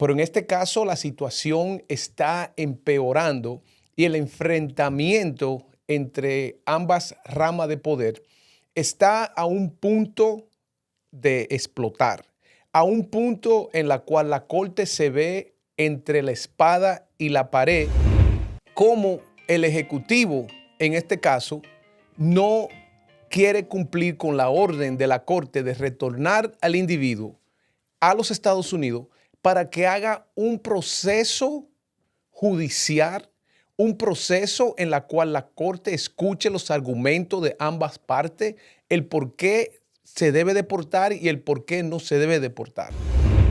Pero en este caso la situación está empeorando y el enfrentamiento entre ambas ramas de poder está a un punto de explotar, a un punto en la cual la corte se ve entre la espada y la pared, como el ejecutivo, en este caso, no quiere cumplir con la orden de la corte de retornar al individuo a los Estados Unidos para que haga un proceso judicial, un proceso en la cual la corte escuche los argumentos de ambas partes, el por qué se debe deportar y el por qué no se debe deportar.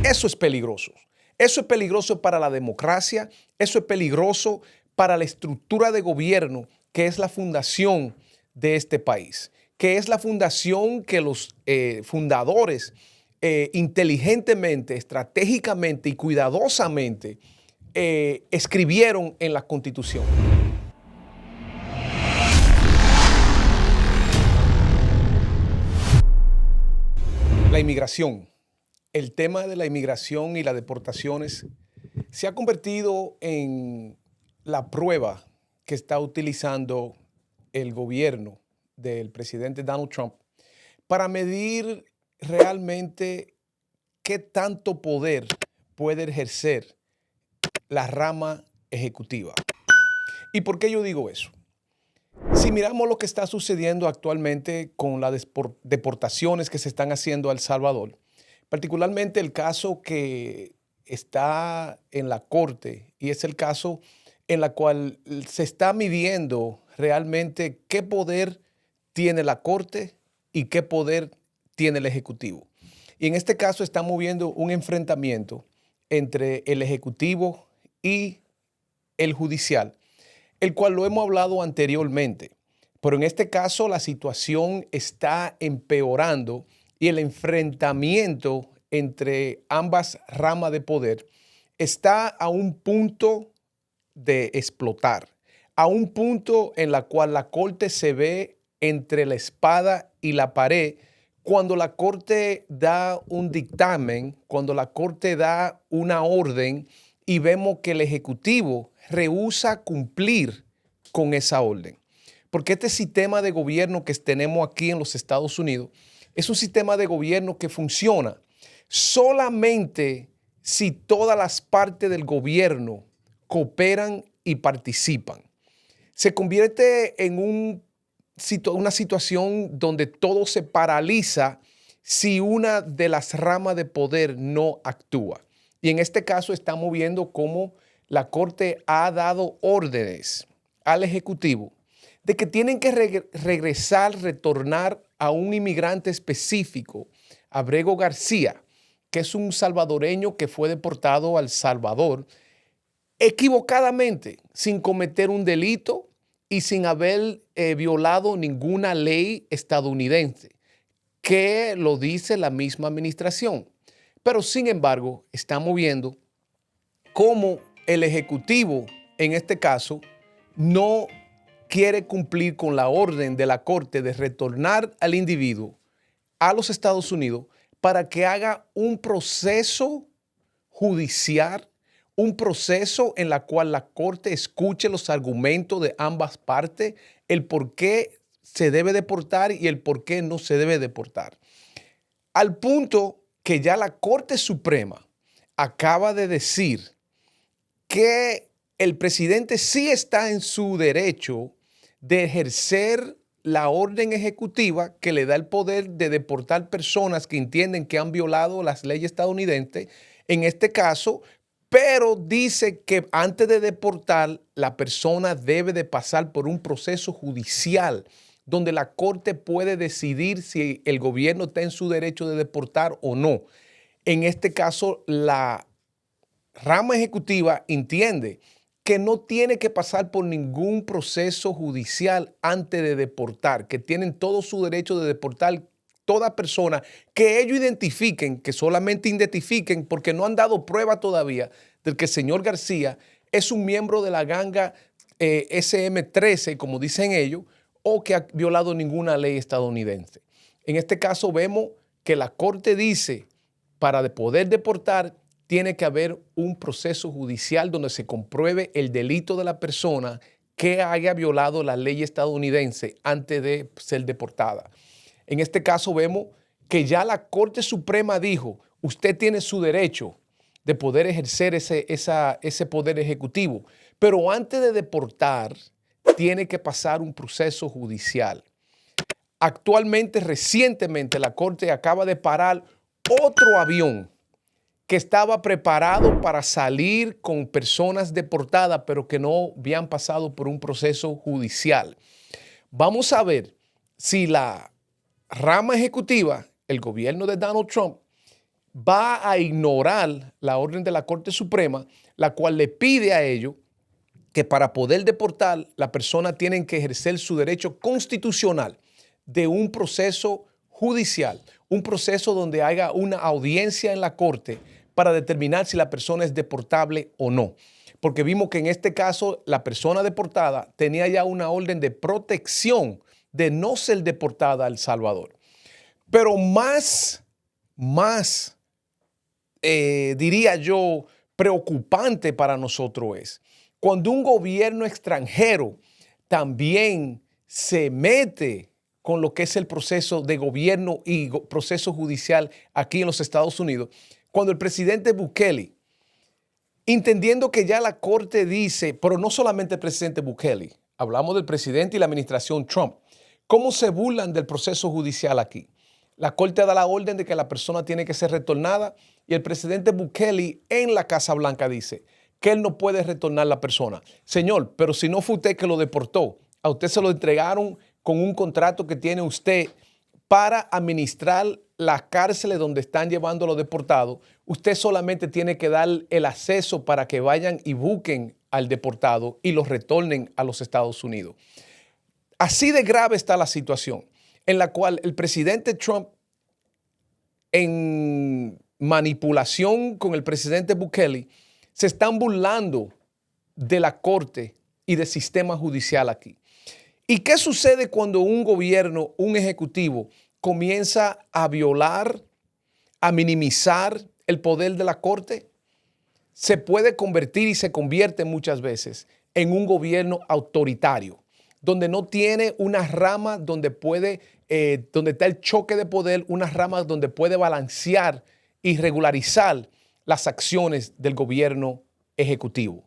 Eso es peligroso. Eso es peligroso para la democracia, eso es peligroso para la estructura de gobierno que es la fundación de este país, que es la fundación que los fundadores inteligentemente, estratégicamente y cuidadosamente escribieron en la Constitución. La inmigración. El tema de la inmigración y las deportaciones se ha convertido en la prueba que está utilizando el gobierno del presidente Donald Trump para medir realmente qué tanto poder puede ejercer la rama ejecutiva. ¿Y por qué yo digo eso? Si miramos lo que está sucediendo actualmente con las deportaciones que se están haciendo a El Salvador, particularmente el caso que está en la corte y es el caso en la cual se está midiendo realmente qué poder tiene la corte y qué poder tiene el ejecutivo. Y en este caso estamos viendo un enfrentamiento entre el ejecutivo y el judicial, el cual lo hemos hablado anteriormente. Pero en este caso la situación está empeorando y el enfrentamiento entre ambas ramas de poder está a un punto de explotar, a un punto en la cual la corte se ve entre la espada y la pared cuando la corte da un dictamen, cuando la corte da una orden y vemos que el ejecutivo rehúsa cumplir con esa orden. Porque este sistema de gobierno que tenemos aquí en los Estados Unidos es un sistema de gobierno que funciona solamente si todas las partes del gobierno cooperan y participan. Se convierte en una situación donde todo se paraliza si una de las ramas de poder no actúa. Y en este caso estamos viendo cómo la Corte ha dado órdenes al Ejecutivo de que tienen que retornar a un inmigrante específico, Abrego García, que es un salvadoreño que fue deportado a El Salvador equivocadamente, sin cometer un delito y sin haber violado ninguna ley estadounidense, que lo dice la misma administración. Pero sin embargo, estamos viendo cómo el Ejecutivo, en este caso, no quiere cumplir con la orden de la Corte de retornar al individuo a los Estados Unidos para que haga un proceso judicial, un proceso en la cual la Corte escuche los argumentos de ambas partes, el por qué se debe deportar y el por qué no se debe deportar. Al punto que ya la Corte Suprema acaba de decir que el presidente sí está en su derecho de ejercer la orden ejecutiva que le da el poder de deportar personas que entienden que han violado las leyes estadounidenses, en este caso, pero dice que antes de deportar, la persona debe de pasar por un proceso judicial donde la Corte puede decidir si el gobierno está en su derecho de deportar o no. En este caso, la rama ejecutiva entiende que no tiene que pasar por ningún proceso judicial antes de deportar, que tienen todo su derecho de deportar toda persona que ellos identifiquen, que solamente identifiquen, porque no han dado prueba todavía de que el señor García es un miembro de la ganga SM-13, como dicen ellos, o que ha violado ninguna ley estadounidense. En este caso vemos que la Corte dice, para poder deportar, tiene que haber un proceso judicial donde se compruebe el delito de la persona que haya violado la ley estadounidense antes de ser deportada. En este caso vemos que ya la Corte Suprema dijo, usted tiene su derecho de poder ejercer ese poder ejecutivo, pero antes de deportar tiene que pasar un proceso judicial. Actualmente, recientemente, la Corte acaba de parar otro avión que estaba preparado para salir con personas deportadas, pero que no habían pasado por un proceso judicial. Vamos a ver si la rama ejecutiva, el gobierno de Donald Trump, va a ignorar la orden de la Corte Suprema, la cual le pide a ellos que para poder deportar, la persona tiene que ejercer su derecho constitucional de un proceso judicial, un proceso donde haya una audiencia en la Corte para determinar si la persona es deportable o no. Porque vimos que en este caso la persona deportada tenía ya una orden de protección de no ser deportada a El Salvador. Pero diría yo, preocupante para nosotros es cuando un gobierno extranjero también se mete con lo que es el proceso de gobierno y proceso judicial aquí en los Estados Unidos, cuando el presidente Bukele, entendiendo que ya la Corte dice, pero no solamente el presidente Bukele, hablamos del presidente y la administración Trump, cómo se burlan del proceso judicial aquí. La Corte da la orden de que la persona tiene que ser retornada y el presidente Bukele en la Casa Blanca dice que él no puede retornar la persona. Señor, pero si no fue usted que lo deportó, a usted se lo entregaron con un contrato que tiene usted para administrar las cárceles donde están llevando a los deportados. Usted solamente tiene que dar el acceso para que vayan y busquen al deportado y los retornen a los Estados Unidos. Así de grave está la situación en la cual el presidente Trump, en manipulación con el presidente Bukele, se están burlando de la Corte y del sistema judicial aquí. ¿Y qué sucede cuando un gobierno, un ejecutivo, comienza a violar, a minimizar el poder de la Corte? Se puede convertir y se convierte muchas veces en un gobierno autoritario, donde no tiene una rama donde donde está el choque de poder, una rama donde puede balancear y regularizar las acciones del gobierno ejecutivo.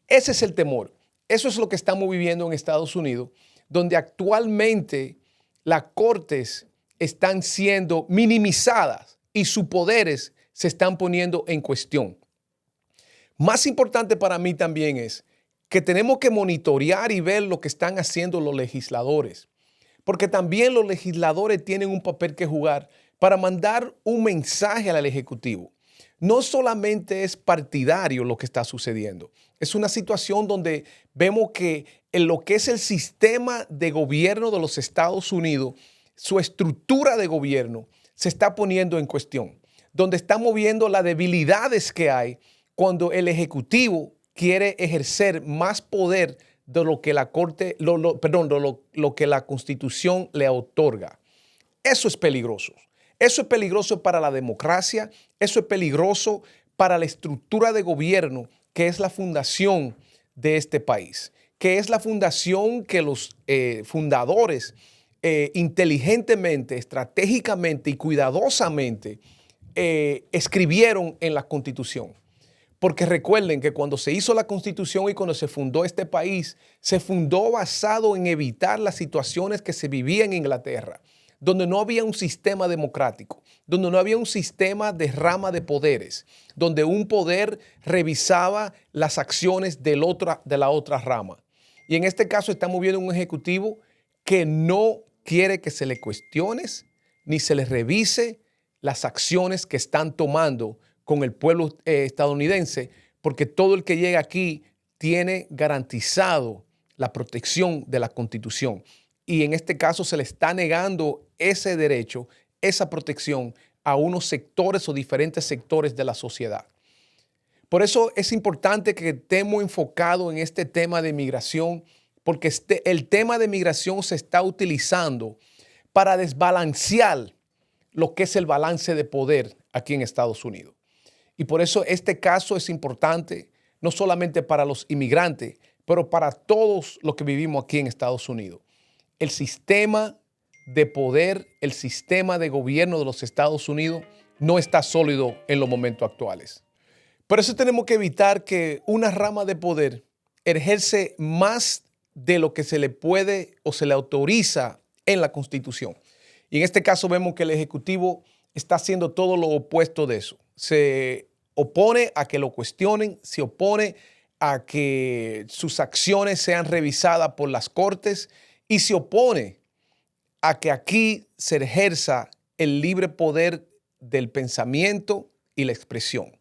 Ese es el temor. Eso es lo que estamos viviendo en Estados Unidos, donde actualmente las cortes están siendo minimizadas y sus poderes se están poniendo en cuestión. Más importante para mí también es que tenemos que monitorear y ver lo que están haciendo los legisladores, porque también los legisladores tienen un papel que jugar para mandar un mensaje al Ejecutivo. No solamente es partidario lo que está sucediendo, es una situación donde vemos que en lo que es el sistema de gobierno de los Estados Unidos, su estructura de gobierno se está poniendo en cuestión, donde estamos viendo las debilidades que hay cuando el Ejecutivo quiere ejercer más poder de lo que la Corte, lo que la Constitución le otorga. Eso es peligroso. Eso es peligroso para la democracia, eso es peligroso para la estructura de gobierno que es la fundación de este país, que es la fundación que los fundadores inteligentemente, estratégicamente y cuidadosamente escribieron en la Constitución. Porque recuerden que cuando se hizo la Constitución y cuando se fundó este país, se fundó basado en evitar las situaciones que se vivían en Inglaterra, donde no había un sistema democrático, donde no había un sistema de rama de poderes, donde un poder revisaba las acciones de la otra rama. Y en este caso estamos viendo un ejecutivo que no quiere que se le cuestione ni se le revise las acciones que están tomando con el pueblo estadounidense, porque todo el que llega aquí tiene garantizado la protección de la Constitución. Y en este caso se le está negando ese derecho, esa protección a unos sectores o diferentes sectores de la sociedad. Por eso es importante que estemos enfocados en este tema de migración, porque el tema de migración se está utilizando para desbalancear lo que es el balance de poder aquí en Estados Unidos. Y por eso este caso es importante, no solamente para los inmigrantes, pero para todos los que vivimos aquí en Estados Unidos. El sistema de poder, el sistema de gobierno de los Estados Unidos no está sólido en los momentos actuales. Por eso tenemos que evitar que una rama de poder ejerce más de lo que se le puede o se le autoriza en la Constitución. Y en este caso vemos que el Ejecutivo está haciendo todo lo opuesto de eso. Se opone a que lo cuestionen, se opone a que sus acciones sean revisadas por las cortes y se opone a que aquí se ejerza el libre poder del pensamiento y la expresión.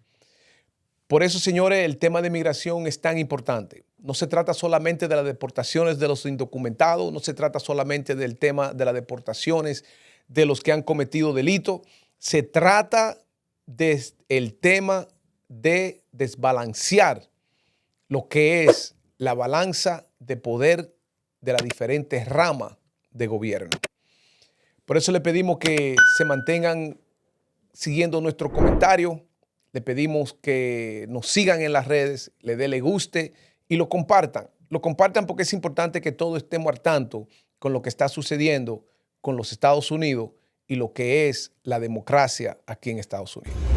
Por eso, señores, el tema de migración es tan importante. No se trata solamente de las deportaciones de los indocumentados, no se trata solamente del tema de las deportaciones de los que han cometido delito, se trata del tema de desbalancear lo que es la balanza de poder de las diferentes ramas de gobierno. Por eso le pedimos que se mantengan siguiendo nuestro comentario. Le pedimos que nos sigan en las redes, le den le guste y lo compartan. Lo compartan porque es importante que todos estemos al tanto con lo que está sucediendo con los Estados Unidos y lo que es la democracia aquí en Estados Unidos.